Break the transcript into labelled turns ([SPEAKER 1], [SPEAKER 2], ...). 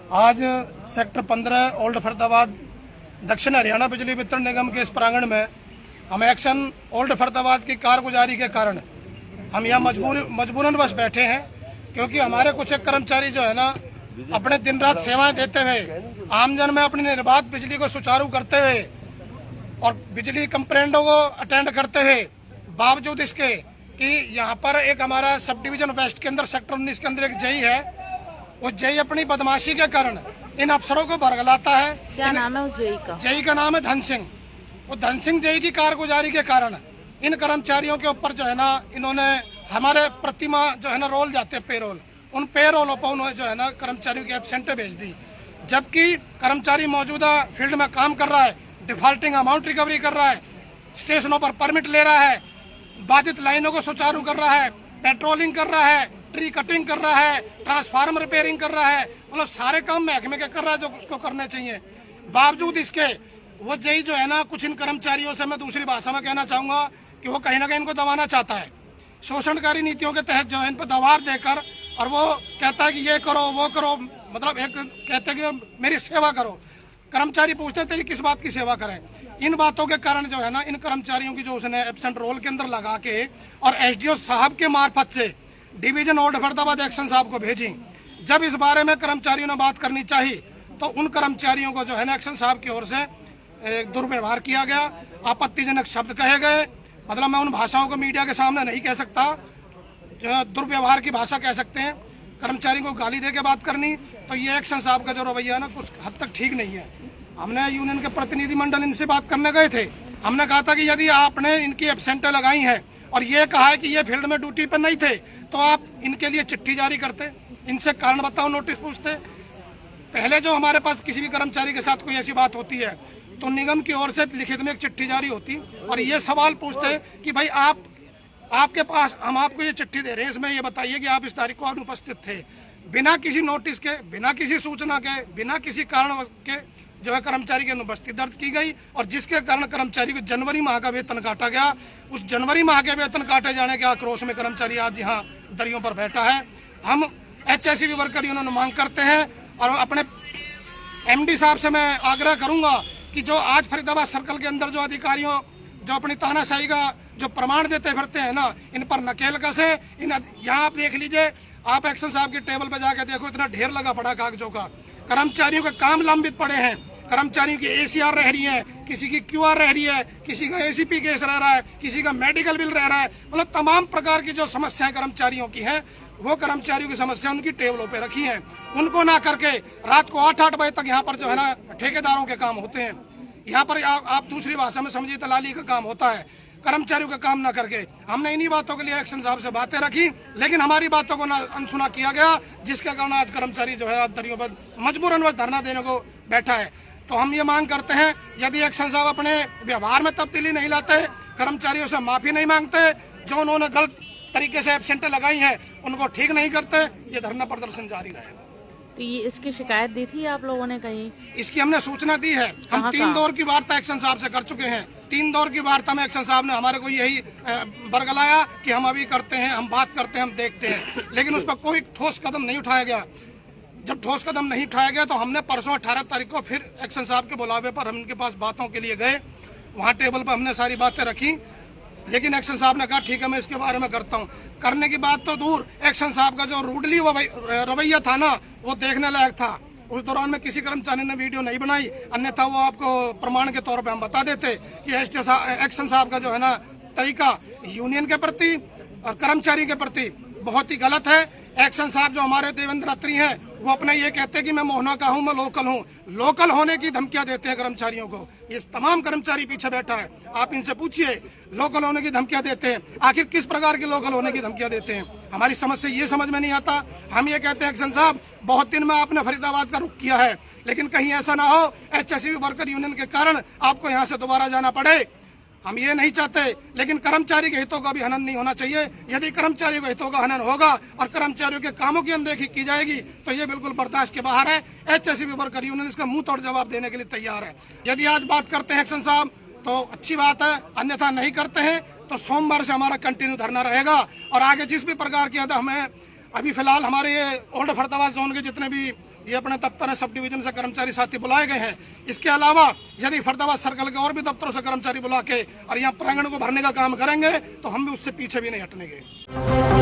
[SPEAKER 1] आज sector 15 old Faridabad दक्षिण हरियाणा बिजली वितरण निगम के इस प्रांगण में हम एक्शन ओल्ड फरीदाबाद की कारगुजारी के कारण हम यहाँ मजबूरन बस बैठे हैं, क्योंकि हमारे कुछ एक कर्मचारी जो है ना अपने दिन रात सेवाएं देते हुए आमजन में अपनी निर्बाध बिजली को सुचारू करते हुए और बिजली कंप्लेंटों को अटेंड करते हुए बावजूद इसके कि यहाँ पर एक हमारा सब डिवीजन वेस्ट के अंदर सेक्टर 19 के अंदर एक जई है, वो जई अपनी बदमाशी के कारण इन अफसरों को बरगलाता है।
[SPEAKER 2] क्या नाम है उस जई का?
[SPEAKER 1] जई का नाम है धन सिंह। वो धन सिंह जई की कारगुजारी के कारण इन कर्मचारियों के ऊपर जो है ना इन्होंने हमारे प्रतिमा जो है ना रोल जाते हैं पेरोल, उन पेरोलों पर उन्होंने जो है ना कर्मचारियों की एब्सेंटे भेज दी, जबकि कर्मचारी मौजूदा फील्ड में काम कर रहा है, डिफॉल्टिंग अमाउंट रिकवरी कर रहा है, स्टेशनों पर परमिट ले रहा है, बाधित लाइनों को सुचारू कर रहा है, पेट्रोलिंग कर रहा है, ट्री कटिंग कर रहा है, ट्रांसफार्मर रिपेयरिंग कर रहा है, मतलब सारे काम महकमे के कर रहा है जो उसको करने चाहिए। बावजूद इसके वो जई जो है ना कुछ इन कर्मचारियों से मैं दूसरी भाषा में कहना चाहूंगा कि वो कहीं ना कहीं इनको दबाना चाहता है, शोषणकारी नीतियों के तहत जो है इन पर दबाव देकर, और वो कहता है कि ये करो वो करो, मतलब एक कहते हैं कि मेरी सेवा करो। कर्मचारी पूछते हैं तेरी किस बात की सेवा करें। इन बातों के कारण जो है ना इन कर्मचारियों की जो उसने एब्सेंट रोल के अंदर लगा के और एसडीओ साहब के मार्फत से डिवीजन ओल्ड फरीदाबाद एक्शन साहब को भेजी। जब इस बारे में कर्मचारियों ने बात करनी चाहिए तो उन कर्मचारियों को जो है ना एक्शन साहब की ओर से दुर्व्यवहार किया गया, आपत्तिजनक शब्द कहे गए, मतलब मैं उन भाषाओं को मीडिया के सामने नहीं कह सकता, जो दुर्व्यवहार की भाषा कह सकते हैं। कर्मचारी को गाली दे के बात करनी, तो ये एक्शन साहब का जो रवैया है ना कुछ हद तक ठीक नहीं है। हमने यूनियन के प्रतिनिधिमंडल इनसे बात करने गए थे, हमने कहा था कि यदि आपने इनकी एब्सेंटें लगाई हैं और ये कहा है कि ये फील्ड में ड्यूटी पर नहीं थे तो आप इनके लिए चिट्ठी जारी करते, इनसे कारण बताओ नोटिस पूछते। पहले जो हमारे पास किसी भी कर्मचारी के साथ कोई ऐसी बात होती है तो निगम की ओर से लिखित में एक चिट्ठी जारी होती और ये सवाल पूछते कि भाई आपके पास हम आपको ये चिट्ठी दे रहे हैं, इसमें ये बताइए कि आप इस तारीख को अनुपस्थित थे। बिना किसी नोटिस के, बिना किसी सूचना के, बिना किसी कारण के जो है कर्मचारी की अनुपस्थिति दर्ज की गई और जिसके कारण कर्मचारी को जनवरी माह का वेतन काटा गया। उस जनवरी माह के वेतन काटे जाने के आक्रोश में कर्मचारी आज यहाँ दरियों पर बैठा है। हम एचएससीबी वर्कर यूनियन मांग करते हैं और अपने एमडी साहब से मैं आग्रह करूंगा कि जो आज फरीदाबाद सर्कल के अंदर जो अधिकारियों जो अपनी तानाशाही का जो प्रमाण देते फिरते हैं ना, इन पर नकेल कसे। यहाँ आप देख लीजिए, आप एक्शन साहब की टेबल पे जाके देखो, इतना ढेर लगा पड़ा कागजों का। कर्मचारियों के काम लंबित पड़े हैं, कर्मचारियों की एसीआर रह रही है, किसी की क्यूआर रह रही है, किसी का एसीपी केस रह रहा है, किसी का मेडिकल बिल रह रहा है, मतलब तमाम प्रकार की जो समस्याएं कर्मचारियों की हैं वो कर्मचारियों की समस्या उनकी टेबलों पे रखी हैं। उनको ना करके रात को 8-8 बजे तक यहाँ पर जो है ना ठेकेदारों के काम होते हैं। यहाँ पर आप दूसरी भाषा में समझिए दलाली का काम होता है, कर्मचारियों का काम ना करके। हमने इन्हीं बातों के लिए एक्शन साहब से बातें रखी, लेकिन हमारी बातों को ना अनसुना किया गया, जिसके कारण आज कर्मचारी जो है दरियों पर मजबूरन धरना देने को बैठा है। तो हम ये मांग करते हैं, यदि एक्शन साहब अपने व्यवहार में तब्दीली नहीं लाते, कर्मचारियों से माफी नहीं मांगते, जो उन्होंने गलत तरीके से एब्सेंटें लगाई हैं उनको ठीक नहीं करते, ये धरना प्रदर्शन जारी रहेगा।
[SPEAKER 2] तो ये इसकी शिकायत दी थी आप लोगों ने कहीं?
[SPEAKER 1] इसकी हमने सूचना दी है। हम 3 दौर की वार्ता एक्शन साहब से कर चुके हैं। 3 दौर की वार्ता में एक्शन साहब ने हमारे को यही बरगलाया कि हम अभी करते हैं, हम बात करते हैं, हम देखते हैं, लेकिन उस पर कोई ठोस कदम नहीं उठाया गया। जब ठोस कदम नहीं उठाया गया तो हमने परसों 18 तारीख को फिर एक्शन साहब के बुलावे पर हम उनके पास बातों के लिए गए। वहाँ टेबल पर हमने सारी बातें रखी, लेकिन एक्शन साहब ने कहा ठीक है मैं इसके बारे में करता हूँ। करने की बात तो दूर, एक्शन साहब का जो रूडली रवैया था ना वो देखने लायक था। उस दौरान में किसी कर्मचारी ने वीडियो नहीं बनाई, अन्यथा वो आपको प्रमाण के तौर पे हम बता देते कि एक्शन साहब का जो है ना तरीका यूनियन के प्रति और कर्मचारी के प्रति बहुत ही गलत है। एक्शन साहब जो हमारे देवेंद्र अत्री हैं वो अपने ये कहते हैं कि मैं मोहना का हूँ, मैं लोकल हूँ, लोकल होने की धमकियां देते हैं कर्मचारियों को। ये तमाम कर्मचारी पीछे बैठा है, आप इनसे पूछिए, लोकल होने की धमकियां देते हैं। आखिर किस प्रकार की लोकल होने की धमकियां देते हैं, हमारी समझ से ये समझ में नहीं आता। हम ये कहते हैं एक्शन साहब बहुत दिन में आपने फरीदाबाद का रुख किया है, लेकिन कहीं ऐसा ना हो एचएससीबी वर्कर यूनियन के कारण आपको यहाँ से दोबारा जाना पड़े। हम ये नहीं चाहते, लेकिन कर्मचारी के हितों का भी हनन नहीं होना चाहिए। यदि कर्मचारियों के हितों का हनन होगा और कर्मचारियों के कामों की अनदेखी की जाएगी तो ये बिल्कुल बर्दाश्त के बाहर है। एचएससीबी वर्कर यूनियन इसका मुंह तोड़ जवाब देने के लिए तैयार है। यदि आज बात करते हैं एक्शन साहब तो अच्छी बात है, अन्यथा नहीं करते हैं तो सोमवार से हमारा कंटिन्यू धरना रहेगा। और आगे जिस भी प्रकार की हमें अभी फिलहाल हमारे ये ओल्ड फरीदाबाद जोन के जितने भी ये अपने दफ्तर सब डिवीजन से कर्मचारी साथी बुलाए गए हैं। इसके अलावा यदि फरीदाबाद सर्कल के और भी दफ्तरों से कर्मचारी बुला के और यहाँ प्रांगण को भरने का काम करेंगे तो हम भी उससे पीछे भी नहीं हटनेंगे।